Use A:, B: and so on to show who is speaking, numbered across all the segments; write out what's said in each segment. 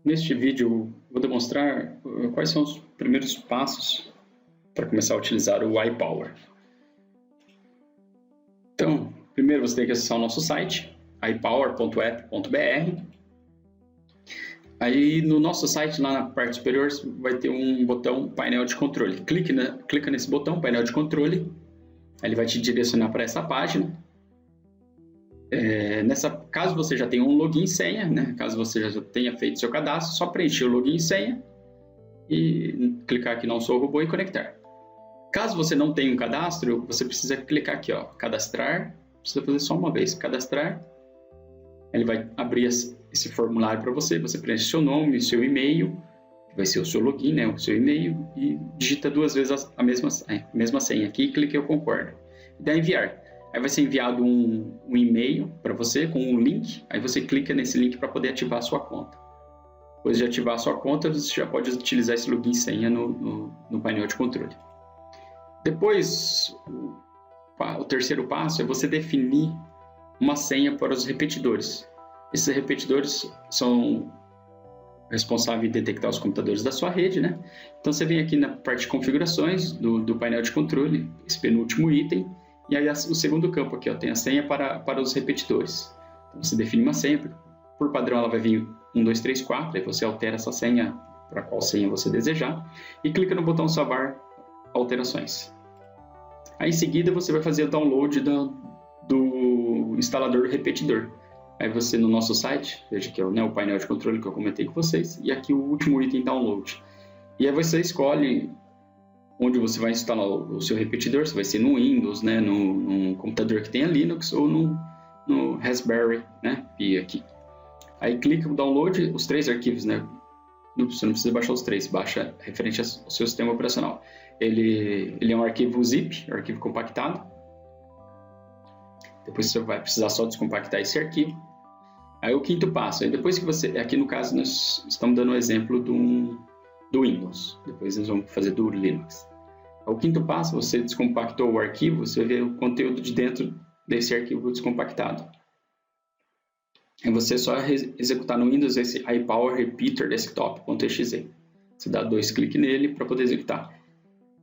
A: Neste vídeo, vou demonstrar quais são os primeiros passos para começar a utilizar o iPower. Então, primeiro você tem que acessar o nosso site, ipower.app.br. Aí no nosso site, lá na parte superior, vai ter um botão painel de controle. Clica nesse botão, painel de controle, aí ele vai te direcionar para essa página. Caso você já tenha um login e senha, né? Caso você já tenha feito seu cadastro, só preencher o login e senha e clicar aqui não sou robô e conectar. Caso você não tenha um cadastro, você precisa clicar aqui, ó, cadastrar, precisa fazer só uma vez, cadastrar. Ele vai abrir esse formulário para você, você preenche seu nome, seu e-mail, vai ser o seu login, né, o seu e-mail, e digita 2 vezes a mesma senha aqui e clica eu concordo. E dá enviar. Aí vai ser enviado um e-mail para você com um link, aí você clica nesse link para poder ativar a sua conta. Depois de ativar a sua conta, você já pode utilizar esse login e senha no painel de controle. Depois, o terceiro passo é você definir uma senha para os repetidores. Esses repetidores são responsáveis em detectar os computadores da sua rede, né? Então você vem aqui na parte de configurações do painel de controle, esse penúltimo item, e aí o segundo campo aqui, ó, tem a senha para os repetidores. Então você define uma senha, por padrão ela vai vir 1, 2, 3, 4, aí você altera essa senha para qual senha você desejar, e clica no botão salvar alterações. Aí em seguida você vai fazer o download do instalador repetidor. Aí você no nosso site, veja aqui o painel de controle que eu comentei com vocês, e aqui o último item download. E aí você escolhe onde você vai instalar o seu repetidor, se vai ser no Windows, né, num computador que tenha Linux ou no Raspberry, né, Pi aqui. Aí clica no download, os 3 arquivos, né, você não precisa baixar os 3, baixa referente ao seu sistema operacional. Ele é um arquivo zip, um arquivo compactado. Depois você vai precisar só descompactar esse arquivo. Aí o quinto passo, aí depois que você, aqui no caso nós estamos dando um exemplo do Windows, depois nós vamos fazer do Linux. O quinto passo, você descompactou o arquivo, você vai ver o conteúdo de dentro desse arquivo descompactado. É você só executar no Windows esse iPower repeater desktop.exe. Você dá 2 cliques nele para poder executar.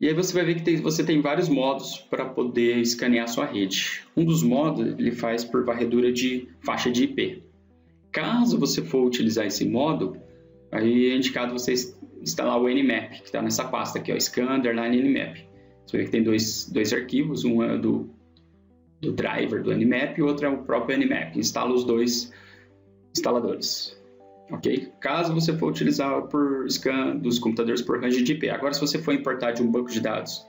A: E aí você vai ver que você tem vários modos para poder escanear sua rede. Um dos modos ele faz por varredura de faixa de IP. Caso você for utilizar esse modo, aí é indicado você instalar o Nmap, que está nessa pasta aqui, ó, scan_nmap. Você vê que tem dois arquivos, um é do driver do Nmap e o outro é o próprio Nmap. Instala os 2 instaladores. Ok? Caso você for utilizar por scan dos computadores por range de IP. Agora, se você for importar de um banco de dados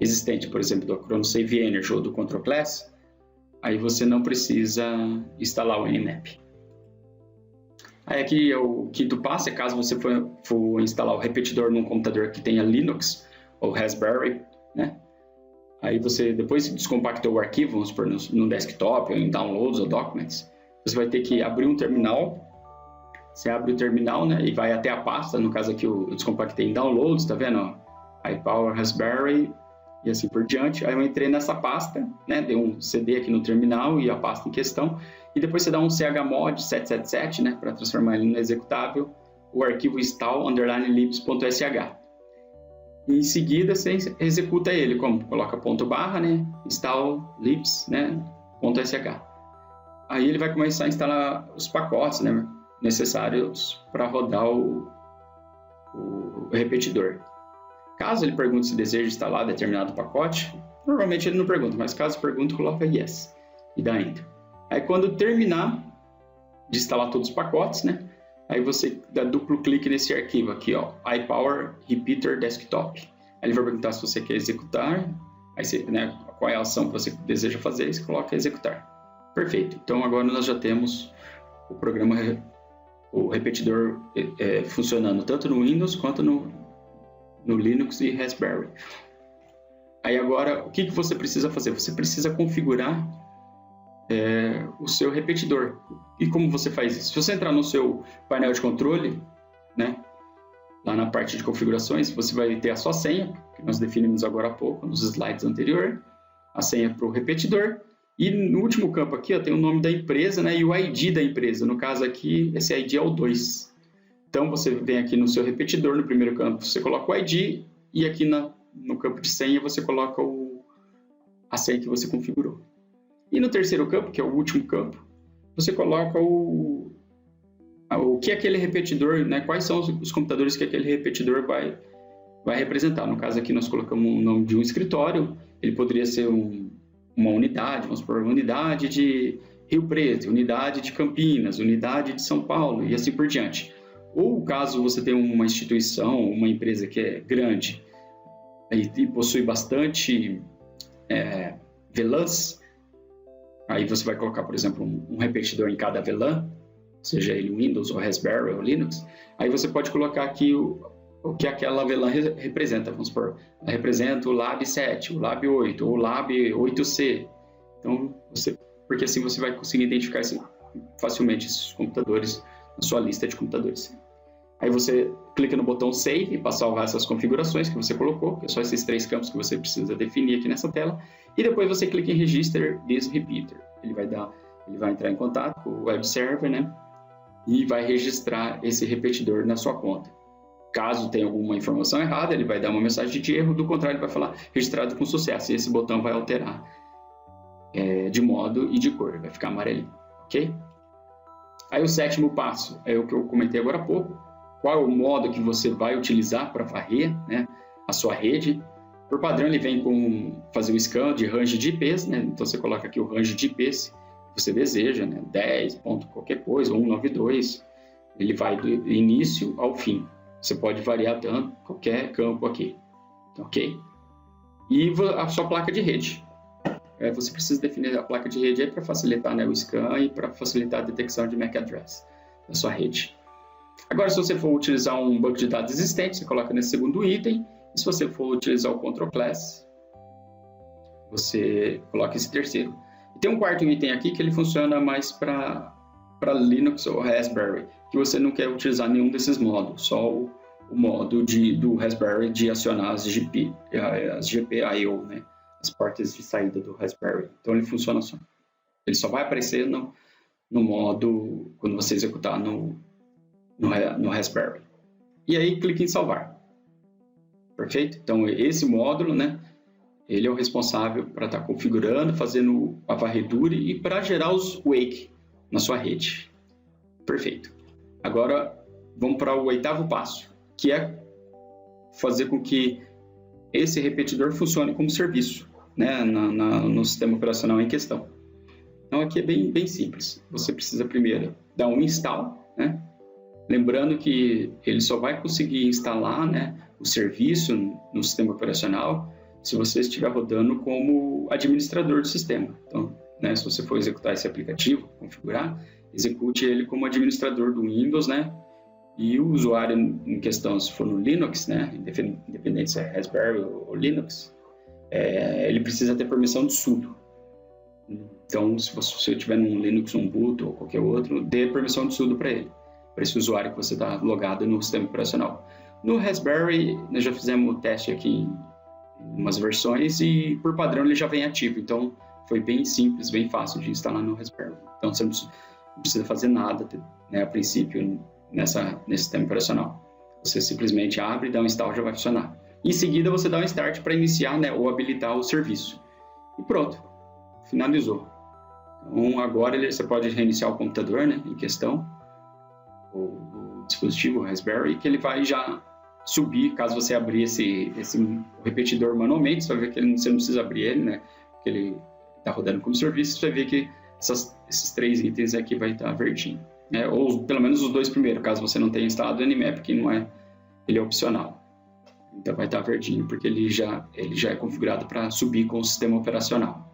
A: existente, por exemplo, do Chronosave Energy ou do Control Class, aí você não precisa instalar o Nmap. Aí aqui é o quinto passo, é caso você for instalar o repetidor num computador que tenha Linux ou Raspberry, né? Aí você, depois que descompactou o arquivo, vamos supor, no desktop ou em downloads ou documents, você vai ter que abrir um terminal. Você abre o terminal, né, e vai até a pasta, no caso aqui eu descompactei em downloads, tá vendo? iPower Raspberry e assim por diante. Aí eu entrei nessa pasta, né, dei um CD aqui no terminal e a pasta em questão, e depois você dá um chmod 777, né, para transformar ele no executável, o arquivo install_libs.sh. E em seguida você executa ele, como coloca ponto barra, né, install libs, né, .sh. Aí ele vai começar a instalar os pacotes, né, necessários para rodar o repetidor. Caso ele pergunte se deseja instalar determinado pacote, normalmente ele não pergunta, mas caso pergunte, coloca yes e dá enter. Aí quando terminar de instalar todos os pacotes, né, aí você dá duplo clique nesse arquivo aqui, ó, iPower Repeater Desktop. Aí ele vai perguntar se você quer executar, aí você, né, qual é a ação que você deseja fazer, e você coloca executar. Perfeito. Então agora nós já temos o programa, o repetidor funcionando tanto no Windows quanto no Linux e Raspberry. Aí agora, o que você precisa fazer? Você precisa configurar o seu repetidor. E como você faz isso? Se você entrar no seu painel de controle, né, lá na parte de configurações, você vai ter a sua senha, que nós definimos agora há pouco, nos slides anteriores, a senha para o repetidor. E no último campo aqui, ó, tem o nome da empresa, né, e o ID da empresa. No caso aqui, esse ID é o 2. Então, você vem aqui no seu repetidor, no primeiro campo, você coloca o ID, e aqui no campo de senha você coloca a senha que você configurou. E no terceiro campo, que é o último campo, você coloca o que aquele repetidor, né, quais são os computadores que aquele repetidor vai representar. No caso aqui nós colocamos o nome de um escritório, ele poderia ser uma unidade, vamos supor, unidade de Rio Preto, unidade de Campinas, unidade de São Paulo e assim por diante. Ou caso você tenha uma instituição, uma empresa que é grande e possui bastante VLANs, aí você vai colocar, por exemplo, um repetidor em cada VLAN, seja ele Windows ou Raspberry ou Linux, aí você pode colocar aqui o que aquela VLAN representa, vamos supor, ela representa o Lab 7, o Lab 8 ou o Lab 8C. Então, porque assim você vai conseguir identificar facilmente esses computadores na sua lista de computadores. Aí você clica no botão Save para salvar essas configurações que você colocou, que é só esses 3 campos que você precisa definir aqui nessa tela, e depois você clica em Register this Repeater. Ele vai entrar em contato com o web server, né? E vai registrar esse repetidor na sua conta. Caso tenha alguma informação errada, ele vai dar uma mensagem de erro, do contrário, ele vai falar registrado com sucesso, e esse botão vai alterar de modo e de cor, vai ficar amarelinho, ok? Aí o sétimo passo é o que eu comentei agora há pouco. Qual é o modo que você vai utilizar para varrer, né, a sua rede? Por padrão, ele vem com fazer o scan de range de IPs, né? Então você coloca aqui o range de IPs que você deseja, né? 10 ponto qualquer coisa, 192. Ele vai do início ao fim. Você pode variar dando qualquer campo aqui, ok? E a sua placa de rede. Você precisa definir a placa de rede para facilitar, né, o scan e para facilitar a detecção de MAC address da sua rede. Agora, se você for utilizar um banco de dados existente, você coloca nesse segundo item. E se você for utilizar o Control Class, você coloca esse terceiro. E tem um quarto item aqui que ele funciona mais para Linux ou Raspberry, que você não quer utilizar nenhum desses modos, só o modo do Raspberry de acionar as GPIO, né? As portas de saída do Raspberry. Então ele funciona só. Ele só vai aparecer no modo quando você executar no Raspberry. E aí clique em salvar. Perfeito? Então esse módulo, né, ele é o responsável para estar configurando, fazendo a varredura e para gerar os wake na sua rede. Perfeito. Agora vamos para o oitavo passo, que é fazer com que esse repetidor funcione como serviço, né, no sistema operacional em questão. Então aqui é bem simples. Você precisa primeiro dar um install, né? Lembrando que ele só vai conseguir instalar, né, o serviço no sistema operacional se você estiver rodando como administrador do sistema. Então, né, se você for executar esse aplicativo, configurar, execute ele como administrador do Windows, né? E o usuário em questão, se for no Linux, né, independente se é Raspberry ou Linux, ele precisa ter permissão de sudo. Então, se você tiver num Linux, um boot ou qualquer outro, dê permissão de sudo para ele, para esse usuário que você está logado no sistema operacional. No Raspberry, nós já fizemos o teste aqui em umas versões e, por padrão, ele já vem ativo. Então, foi bem simples, bem fácil de instalar no Raspberry. Então, você não precisa fazer nada, né, a princípio, nesse sistema operacional. Você simplesmente abre, dá um install, já vai funcionar. Em seguida, você dá um start para iniciar, né, ou habilitar o serviço. E pronto, finalizou. Então, agora você pode reiniciar o computador, né, em questão, o dispositivo, o Raspberry, que ele vai já subir, caso você abrir esse repetidor manualmente, você vai ver que você não precisa abrir ele, né, porque ele está rodando como serviço, você vai ver que esses 3 itens aqui vai estar verdinho. Ou pelo menos os 2 primeiros, caso você não tenha instalado o Nmap, que ele é opcional. Então vai estar verdinho, porque ele já é configurado para subir com o sistema operacional.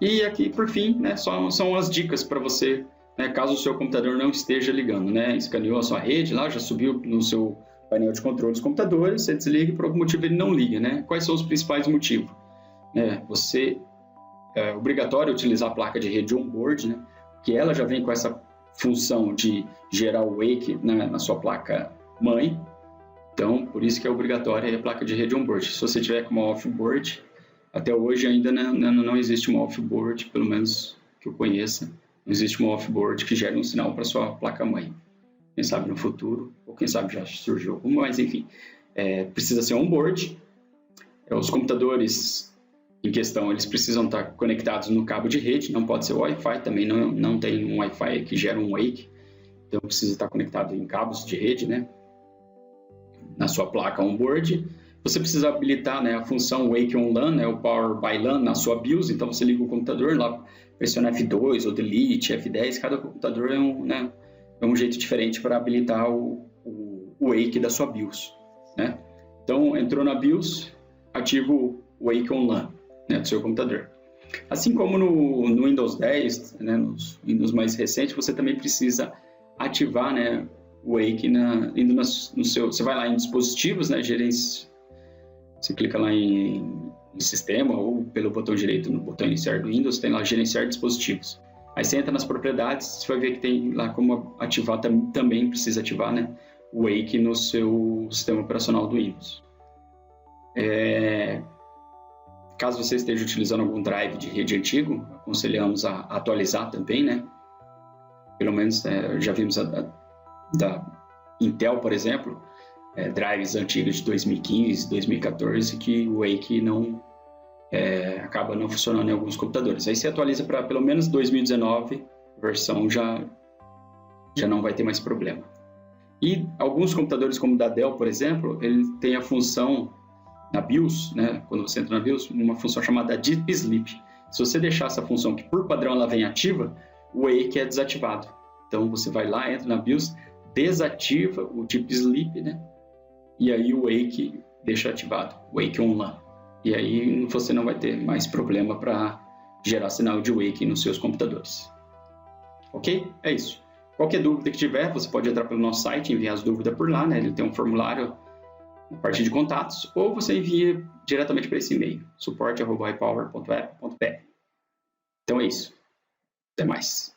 A: E aqui, por fim, né, são as dicas para você, né, caso o seu computador não esteja ligando, né, escaneou a sua rede lá, já subiu no seu painel de controle dos computadores, você desliga e por algum motivo ele não liga, né? Quais são os principais motivos? É obrigatório utilizar a placa de rede on-board, né, que ela já vem com essa função de gerar o wake, né, na sua placa mãe. Então, por isso que é obrigatória a placa de rede on-board. Se você tiver com uma off-board, até hoje ainda não existe uma off-board, pelo menos que eu conheça, não existe uma off-board que gere um sinal para sua placa mãe. quem sabe no futuro, ou quem sabe já surgiu alguma, mas enfim, precisa ser on-board. Os computadores em questão, eles precisam estar conectados no cabo de rede, não pode ser o Wi-Fi, também não tem um Wi-Fi que gera um wake, então precisa estar conectado em cabos de rede, né, na sua placa on-board. Você precisa habilitar, né, a função Wake on LAN, né, o Power by LAN na sua BIOS, então você liga o computador, lá pressiona F2 ou Delete, F10, cada computador é um jeito diferente para habilitar o Wake da sua BIOS, né? Então, entrou na BIOS, ativa o Wake on LAN, né, do seu computador. Assim como no Windows 10, né, nos Windows mais recentes, você também precisa ativar, né, o Wake no seu... Você vai lá em dispositivos, né, você clica lá em sistema ou pelo botão direito no botão iniciar do Windows, tem lá gerenciar dispositivos. Aí você entra nas propriedades, você vai ver que tem lá como ativar, também precisa ativar, né, o Wake no seu sistema operacional do Windows. Caso você esteja utilizando algum drive de rede antigo, aconselhamos a atualizar também, né? Pelo menos já vimos da Intel, por exemplo, drives antigos de 2015, 2014, que o Wake acaba não funcionando em alguns computadores. Aí você atualiza para pelo menos 2019, versão já não vai ter mais problema. E alguns computadores, como o da Dell, por exemplo, ele tem a função na BIOS, né, quando você entra na BIOS, uma função chamada Deep Sleep. Se você deixar essa função, que por padrão ela vem ativa, o Wake é desativado. Então você vai lá, entra na BIOS, desativa o Deep Sleep, né, e aí o Wake deixa ativado, Wake on LAN. E aí você não vai ter mais problema para gerar sinal de Wake nos seus computadores. Ok? É isso. Qualquer dúvida que tiver, você pode entrar pelo nosso site, enviar as dúvidas por lá, né? Ele tem um formulário a partir de contatos, ou você envia diretamente para esse e-mail, suporte@highpower.app.br. Então é isso. Até mais.